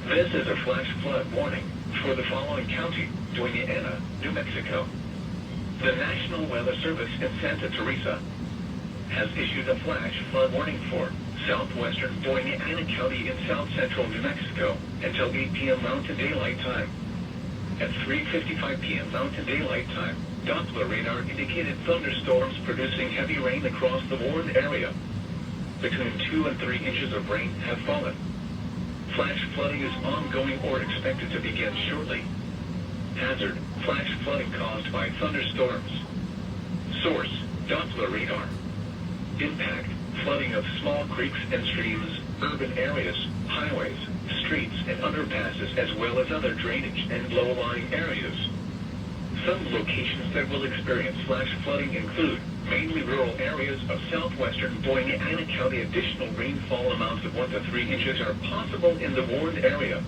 This is a flash flood warning for the following county: Dona Ana, New Mexico. The National Weather Service in Santa Teresa has issued a flash flood warning for southwestern Dona Ana County in south-central New Mexico until 8 p.m. Mountain Daylight Time. At 3:55 p.m. Mountain Daylight Time, Doppler radar indicated thunderstorms producing heavy rain across the warned area. Between 2 and 3 inches of rain have fallen. Flash flooding is ongoing or expected to begin shortly. Hazard: flash flooding caused by thunderstorms. Source: Doppler radar. Impact: flooding of small creeks and streams, urban areas, highways, streets and underpasses, as well as other drainage and low-lying areas. Some locations that will experience flash flooding include mainly rural areas of southwestern Dona Ana County. Additional rainfall amounts of 1 to 3 inches are possible in the warned area.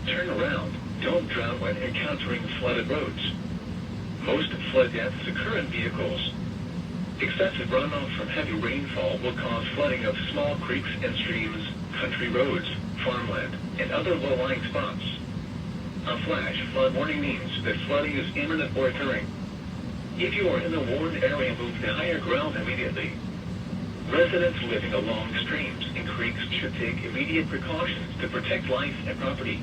Turn around. Don't drown when encountering flooded roads. Most flood deaths occur in vehicles. Excessive runoff from heavy rainfall will cause flooding of small creeks and streams, country roads, farmland, and other low-lying spots. A flash flood warning means that flooding is imminent or occurring. If you are in the warned area, move to higher ground immediately. Residents living along streams and creeks should take immediate precautions to protect life and property.